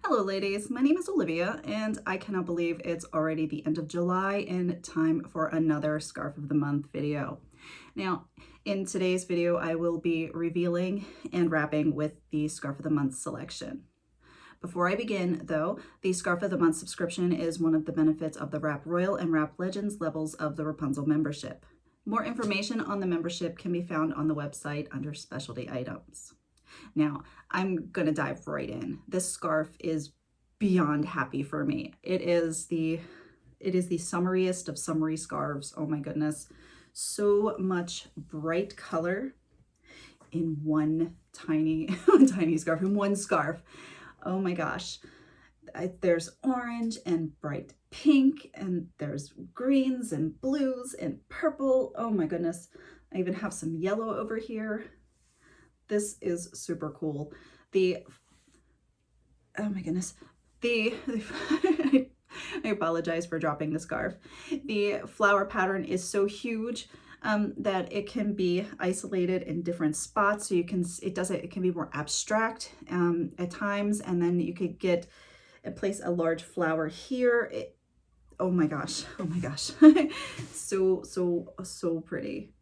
Hello ladies, my name is Olivia and I cannot believe it's already the end of July and time for another Scarf of the Month video. Now, in today's video, I will be revealing and wrapping with the Scarf of the Month selection. Before I begin though, the Scarf of the Month subscription is one of the benefits of the Wrap Royal and Wrap Legends levels of the Wrapunzel membership. More information on the membership can be found on the website under specialty items. Now, I'm gonna dive right in. This scarf is beyond happy for me. It is the summariest of summery scarves. Oh my goodness. So much bright color in one tiny scarf, in one scarf. Oh my gosh. There's orange and bright pink, and there's greens and blues and purple. Oh my goodness. I even have some yellow over here. This is super cool. Oh my goodness. I apologize for dropping the scarf. The flower pattern is so huge that it can be isolated in different spots. So you can, it can be more abstract at times. And then you could get and place a large flower here. Oh my gosh. Oh my gosh. So pretty.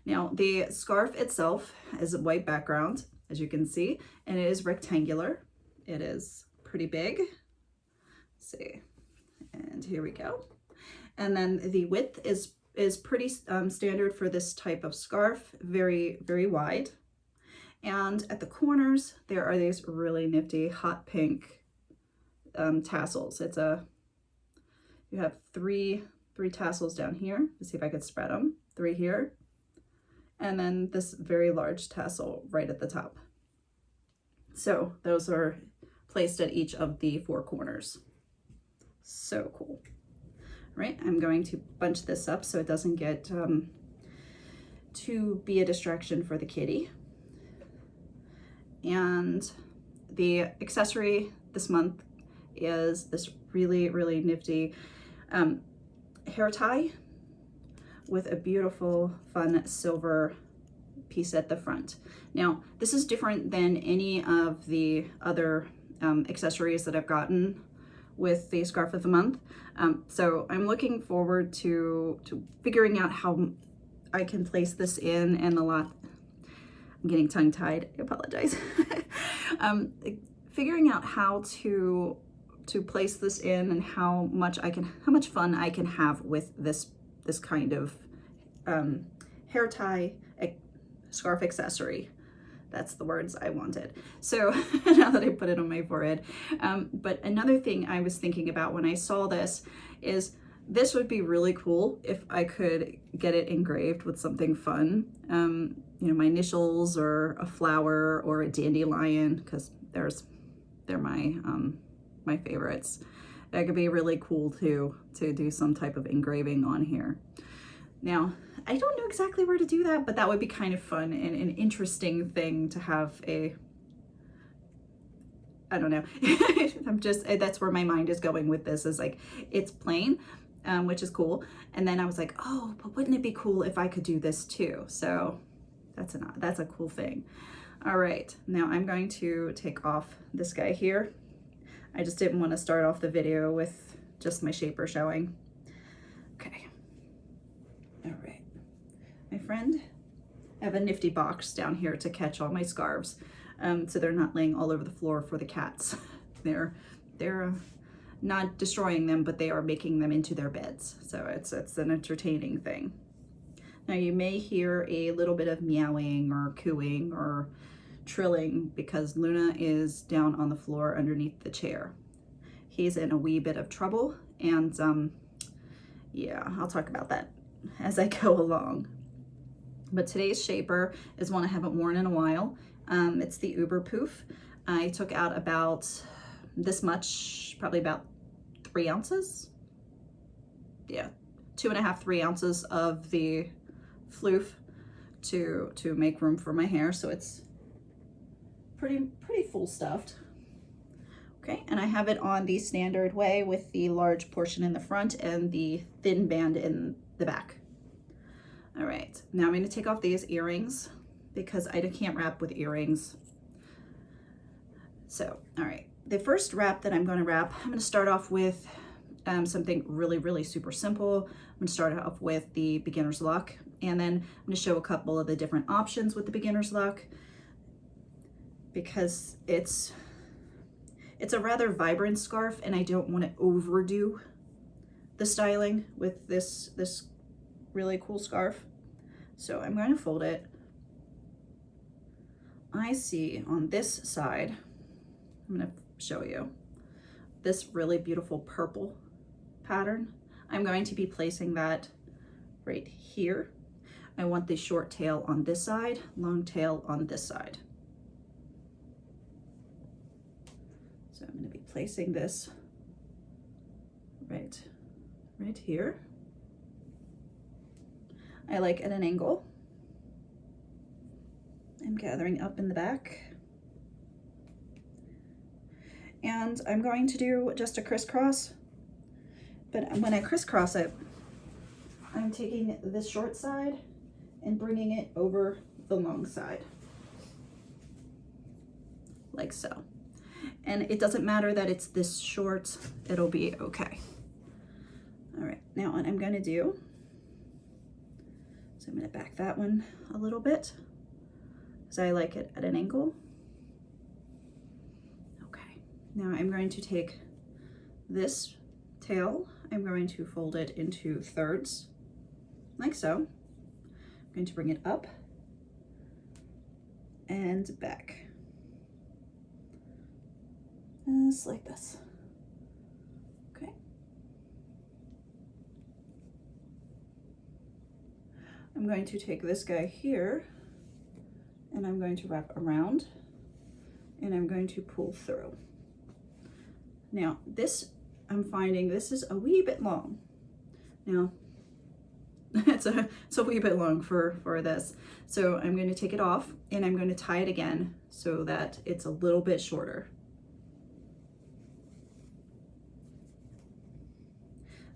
Now, the scarf itself is a white background, as you can see, and it is rectangular. It is pretty big. Let's see, and here we go. And then the width is pretty standard for this type of scarf, very, very wide. And at the corners, there are these really nifty hot pink tassels. You have three tassels down here. Let's see if I could spread them. 3 here. And then this very large tassel right at the top. So those are placed at each of the 4 corners. So cool. Right, I'm going to bunch this up so it doesn't get to be a distraction for the kitty. And the accessory this month is this really, really nifty hair tie with a beautiful, fun silver piece at the front. Now, this is different than any of the other accessories that I've gotten with the Scarf of the Month. So I'm looking forward to figuring out how I can place this in, and I'm getting tongue-tied, I apologize. Figuring out how to place this in and how much fun I can have with this kind of hair tie scarf accessory. That's the words I wanted. So now that I put it on my forehead. But another thing I was thinking about when I saw this is this would be really cool if I could get it engraved with something fun. You know, my initials or a flower or a dandelion, because they're my favorites. That could be really cool to do some type of engraving on here. Now, I don't know exactly where to do that, but that would be kind of fun and an interesting thing to have I don't know. That's where my mind is going with this, is like, it's plain, which is cool. And then I was like, oh, but wouldn't it be cool if I could do this too? So that's a cool thing. All right, now I'm going to take off this guy here. I just didn't want to start off the video with just my shaper showing. Okay. All right. My friend, I have a nifty box down here to catch all my scarves, so they're not laying all over the floor for the cats. They're not destroying them, but they are making them into their beds. So it's an entertaining thing. Now you may hear a little bit of meowing or cooing or trilling because Luna is down on the floor underneath the chair. He's in a wee bit of trouble, and yeah, I'll talk about that as I go along. But today's shaper is one I haven't worn in a while. It's the Uber Poof. I took out about this much, probably about 3 ounces. Yeah, 2.5, 3 ounces of the floof to make room for my hair. So it's pretty full stuffed. Okay, and I have it on the standard way with the large portion in the front and the thin band in the back. All right, now I'm going to take off these earrings because I can't wrap with earrings. So, all right, the first wrap that I'm going to wrap, I'm going to start off with something really, really super simple. I'm going to start off with the beginner's luck, and then I'm going to show a couple of the different options with the beginner's luck, because it's a rather vibrant scarf and I don't want to overdo the styling with this really cool scarf. So I'm going to fold it. I see on this side, I'm going to show you this really beautiful purple pattern. I'm going to be placing that right here. I want the short tail on this side, long tail on this side. So I'm going to be placing this right here. I like at an angle. I'm gathering up in the back. And I'm going to do just a crisscross, but when I crisscross it, I'm taking this short side and bringing it over the long side, like so. And it doesn't matter that it's this short, it'll be okay. All right, now what I'm gonna do, so I'm gonna back that one a little bit, because I like it at an angle. Now I'm going to take this tail, I'm going to fold it into thirds, like so. I'm going to bring it up and back, just like this. Okay. I'm going to take this guy here and I'm going to wrap around and I'm going to pull through. Now this, I'm finding this is a wee bit long. Now it's a wee bit long for this. So I'm going to take it off and I'm going to tie it again so that it's a little bit shorter.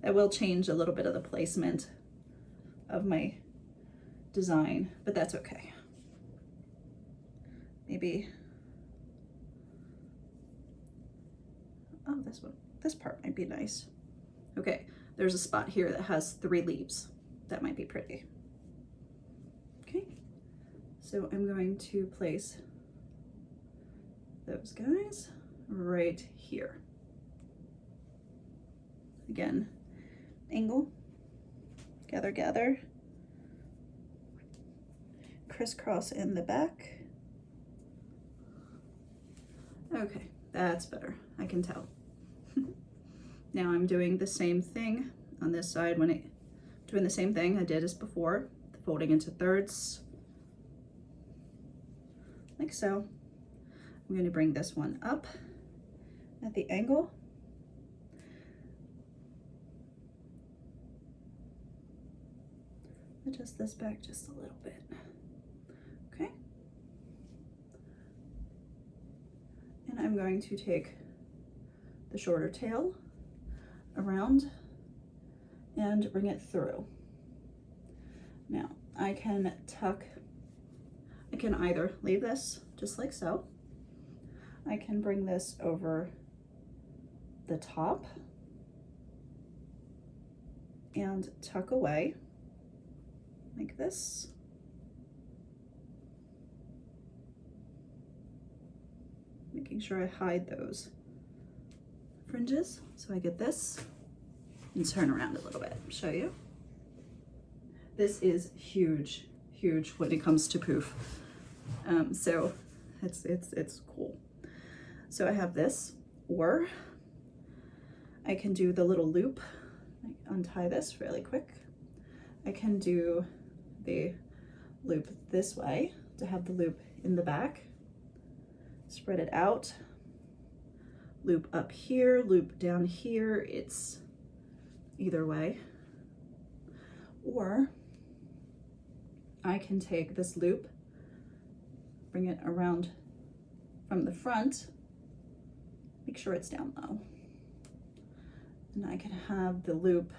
That will change a little bit of the placement of my design, but that's okay. Maybe, oh, this part might be nice. Okay, there's a spot here that has 3 leaves. That might be pretty. Okay, so I'm going to place those guys right here. Again, angle, gather, gather, crisscross in the back. Okay, that's better, I can tell. Now I'm doing the same thing on this side, doing the same thing I did as before, folding into thirds, like so. I'm going to bring this one up at the angle. Adjust this back just a little bit. Okay. And I'm going to take the shorter tail around and bring it through. Now I can either leave this just like so. I can bring this over the top and tuck away like this. Making sure I hide those fringes. So I get this and turn around a little bit, show you. This is huge, huge when it comes to poof. So it's cool. So I have this, or I can do the little loop, untie this really quick. I can do the loop this way to have the loop in the back, spread it out, loop up here, loop down here. It's either way. Or I can take this loop, bring it around from the front, make sure it's down low, and I can have the loop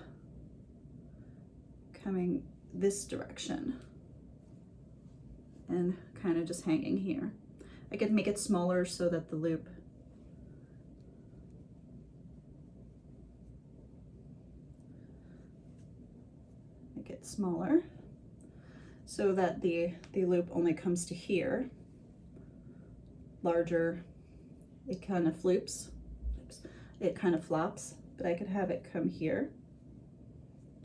coming this direction and kind of just hanging here. I could make it smaller so that the loop it smaller so that the loop only comes to here. Larger, it kind of floops, it kind of flops, but I could have it come here,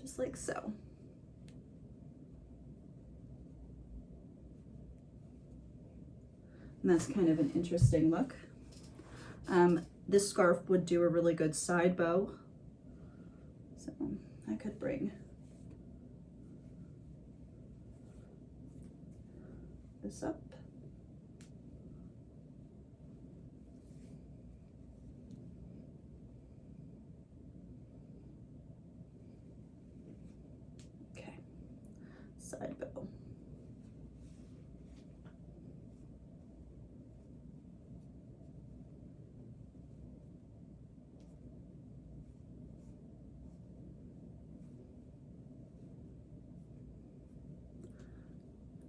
just like so. And that's kind of an interesting look. This scarf would do a really good side bow. So I could bring this up. Okay, side bow.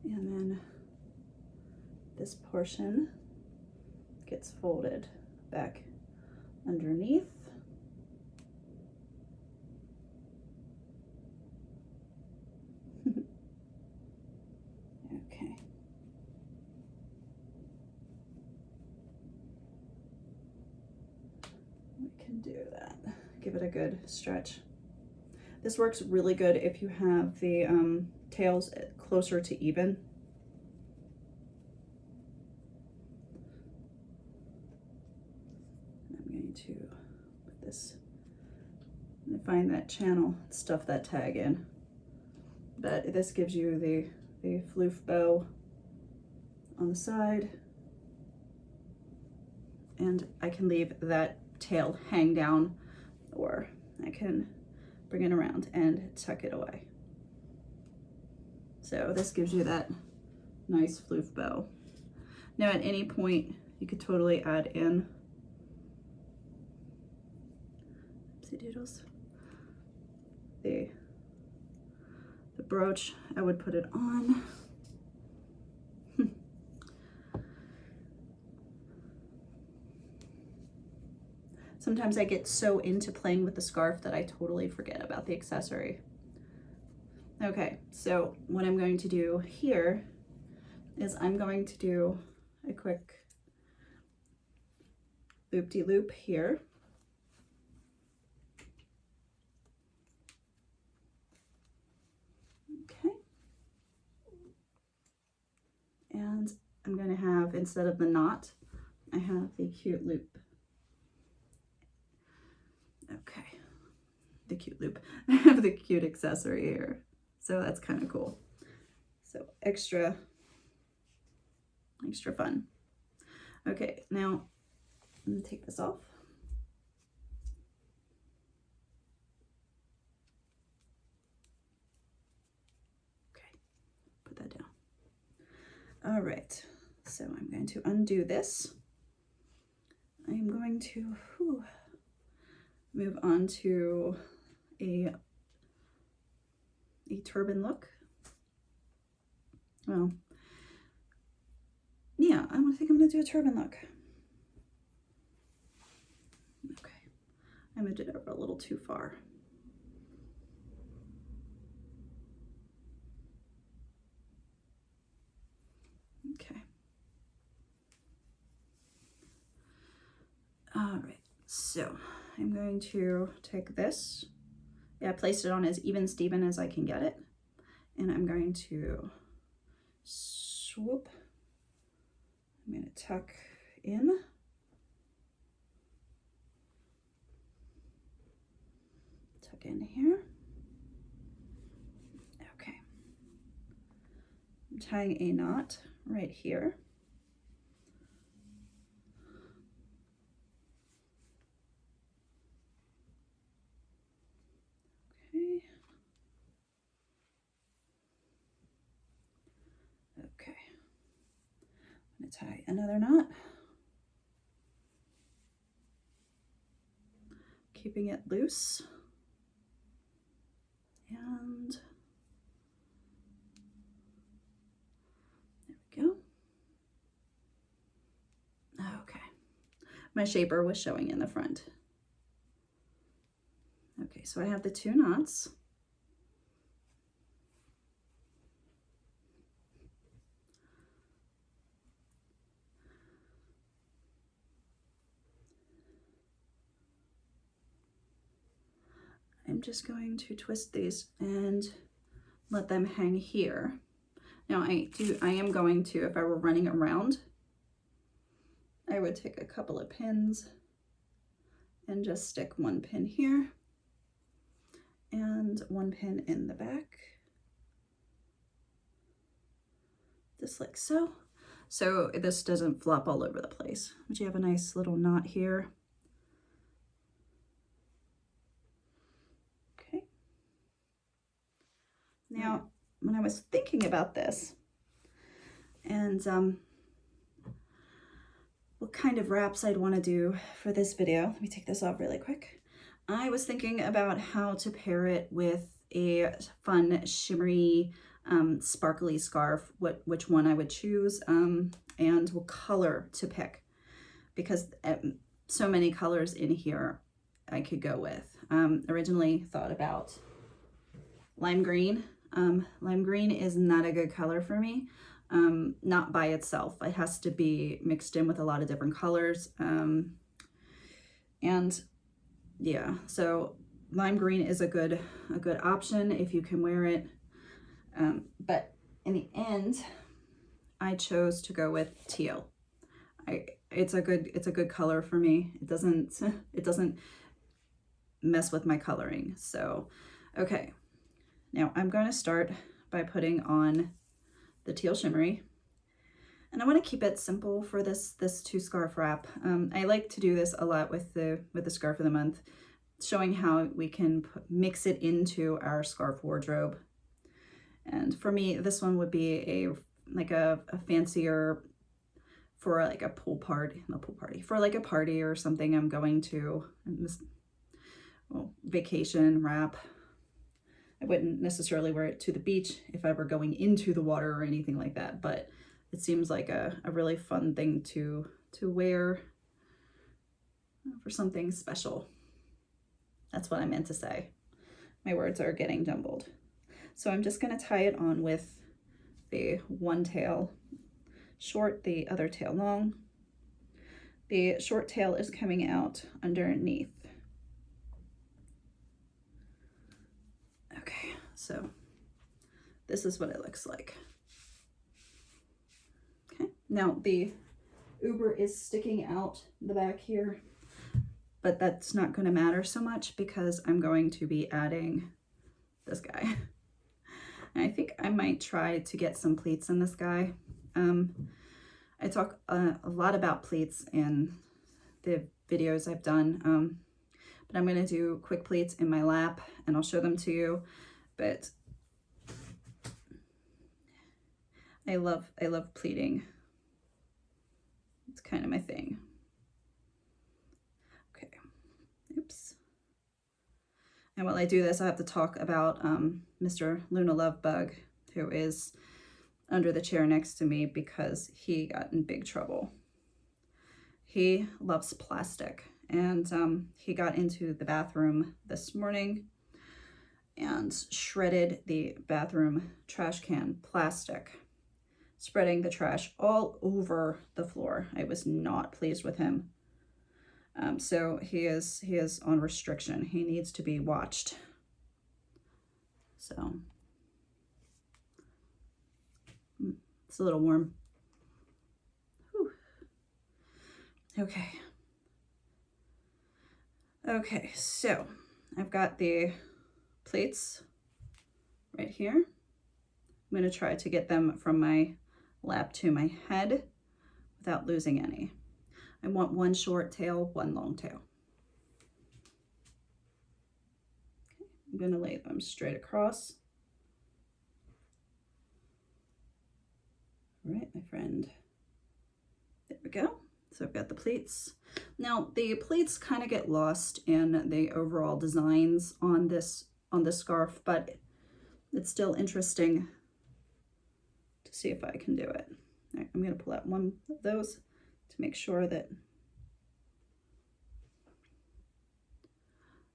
And then this portion gets folded back underneath. Okay. We can do that. Give it a good stretch. This works really good if you have the tails closer to even. I'm going to put this, and find that channel, stuff that tag in. But this gives you the floof bow on the side, and I can leave that tail hang down, or I can bring it around and tuck it away. So this gives you that nice floof bow. Now at any point you could totally add in, oopsie doodles, the brooch. I would put it on. Sometimes I get so into playing with the scarf that I totally forget about the accessory. Okay, so what I'm going to do here is I'm going to do a quick loop-de-loop here. Okay. And I'm going to have, instead of the knot, I have the cute loop. Okay, the cute loop. I have the cute accessory here. So that's kind of cool. So extra fun. Okay, now I'm gonna take this off. Okay, put that down. All right, so I'm going to undo this. I'm going to move on to a turban look. Well, yeah, I think I'm gonna do a turban look. Okay, I moved it over a little too far. Okay. All right, so I'm going to take this. Yeah, I placed it on as even Steven as I can get it. And I'm going to swoop. I'm going to tuck in. Tuck in here. Okay. I'm tying a knot right here. Okay, I'm going to tie another knot, keeping it loose, and there we go. Okay, my shaper was showing in the front. Okay, so I have the two knots. I'm just going to twist these and let them hang here. Now I am going to, if I were running around, I would take a couple of pins and just stick one pin here and one pin in the back, just like so. So this doesn't flop all over the place, but you have a nice little knot here. Okay. Now, when I was thinking about this and what kind of wraps I'd want to do for this video, let me take this off really quick. I was thinking about how to pair it with a fun, shimmery, sparkly scarf, which one I would choose, and what color to pick, because so many colors in here I could go with. Originally thought about lime green. Lime green is not a good color for me, not by itself. It has to be mixed in with a lot of different colors, and yeah, so lime green is a good option if you can wear it. But in the end, I chose to go with teal. It's a good color for me. It doesn't mess with my coloring. So, okay. Now I'm going to start by putting on the teal shimmery. And I want to keep it simple for this 2-scarf wrap. I like to do this a lot with the scarf of the month, showing how we can mix it into our scarf wardrobe. And for me, this one would be a fancier for like a pool party, not pool party, for like a party or something I'm going to, this vacation wrap. I wouldn't necessarily wear it to the beach if I were going into the water or anything like that, but it seems like a really fun thing to wear for something special. That's what I meant to say. My words are getting jumbled. So I'm just going to tie it on with the one tail short, the other tail long. The short tail is coming out underneath. Okay, so this is what it looks like. Okay, now the Uber is sticking out the back here, but that's not going to matter so much because I'm going to be adding this guy. And I think I might try to get some pleats in this guy. I talk a lot about pleats in the videos I've done, but I'm going to do quick pleats in my lap and I'll show them to you. But I love pleating. It's kind of my thing. Okay, oops. And while I do this, I have to talk about Mr. Luna Lovebug, who is under the chair next to me because he got in big trouble. He loves plastic, and he got into the bathroom this morning and shredded the bathroom trash can plastic, spreading the trash all over the floor. I was not pleased with him. So he is on restriction. He needs to be watched. So it's a little warm. Whew. Okay, so I've got the plates right here. I'm going to try to get them from my lap to my head without losing any. I want one short tail, one long tail. Okay, I'm going to lay them straight across. All right, my friend. There we go. So I've got the pleats. Now the pleats kind of get lost in the overall designs on this scarf, but it's still interesting to see if I can do it. All right, I'm going to pull out one of those to make sure that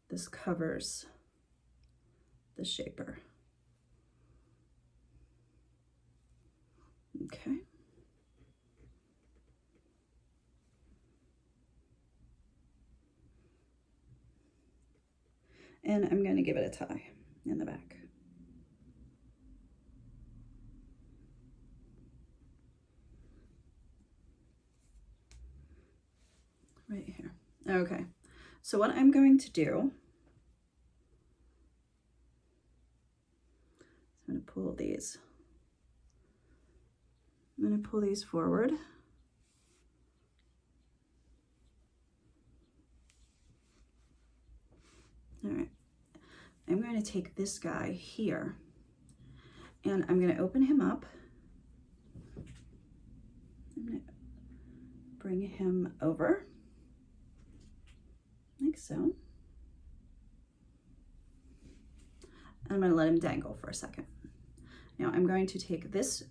this covers the shaper. Okay. And I'm going to give it a tie in the back. Right here. Okay, so what I'm going to do, I'm going to pull these. I'm going to pull these forward. All right, I'm going to take this guy here and I'm going to open him up. I'm going to bring him over like so. And I'm going to let him dangle for a second. Now I'm going to take this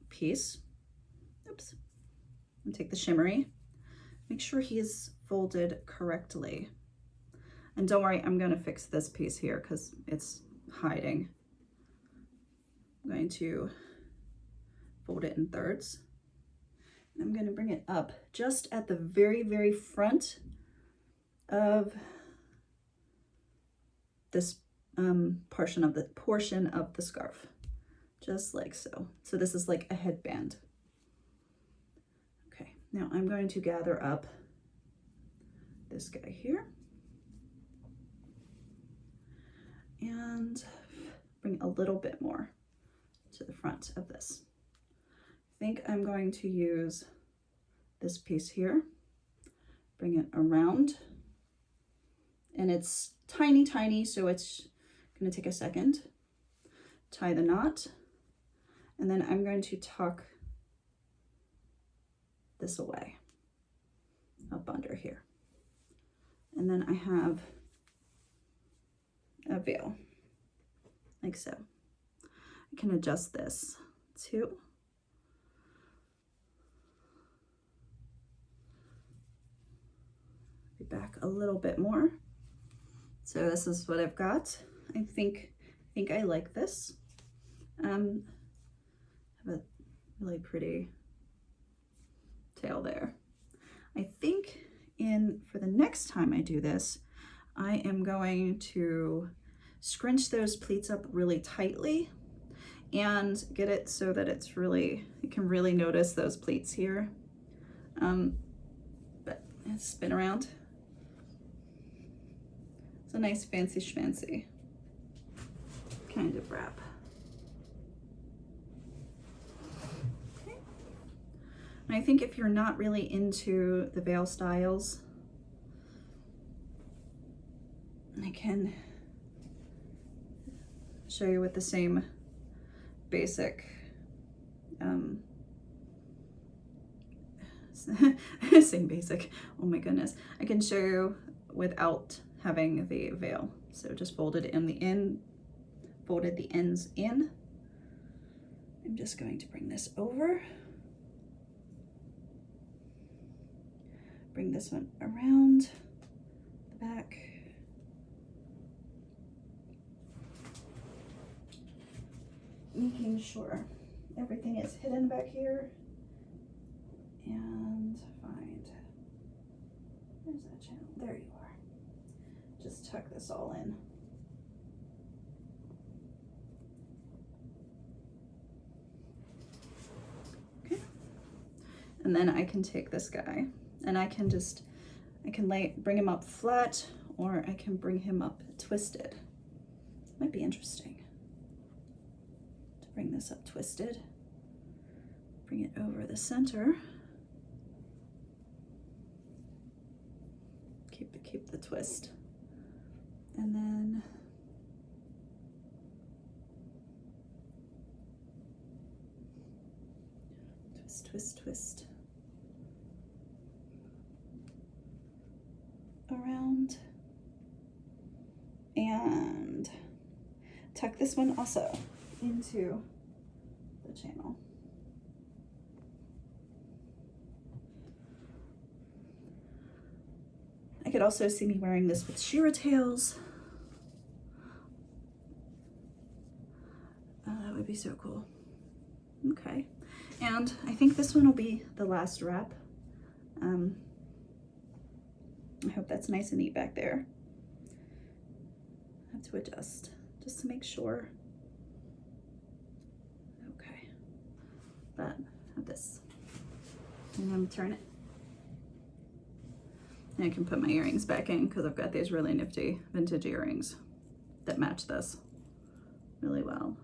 piece, oops, and take the shimmery, make sure he's folded correctly. And don't worry, I'm going to fix this piece here because it's hiding. I'm going to fold it in thirds. And I'm going to bring it up just at the very, very front of this portion of the scarf, just like so. So this is like a headband. Okay, now I'm going to gather up this guy here and bring a little bit more to the front of this. I think I'm going to use this piece here, bring it around, and it's tiny, tiny, so it's going to take a second. Tie the knot, and then I'm going to tuck this away up under here. And then I have a veil, like so. I can adjust this too. Be back a little bit more. So this is what I've got. I think I like this. Have a really pretty tail there. I think for the next time I do this, I am going to scrunch those pleats up really tightly and get it so that it's really, you can really notice those pleats here. But spin around. It's a nice fancy schmancy kind of wrap. Okay. And I think if you're not really into the veil styles, I can show you with the same basic same basic, oh my goodness, I can show you without having the veil. So just folded folded the ends in. I'm just going to bring this over, bring this one around the back, making sure everything is hidden back here, and find, where's that channel? There you are. Just tuck this all in. Okay. And then I can take this guy and I can bring him up flat, or I can bring him up twisted. Might be interesting. Bring this up twisted, bring it over the center, keep the twist, and then twist, twist, twist around, and tuck this one also into the channel. I could also see me wearing this with shearer tails. That would be so cool. Okay, and I think this one will be the last wrap. I hope that's nice and neat back there. have to adjust just to make sure. Okay, but have this. And I'm gonna turn it. And I can put my earrings back in because I've got these really nifty vintage earrings that match this really well.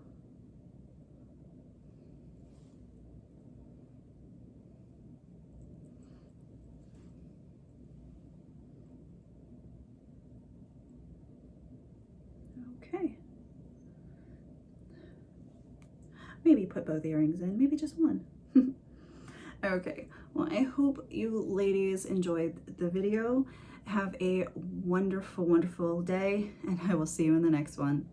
Okay. Maybe put both earrings in, maybe just one. Okay, well, I hope you ladies enjoyed the video. Have a wonderful, wonderful day, and I will see you in the next one.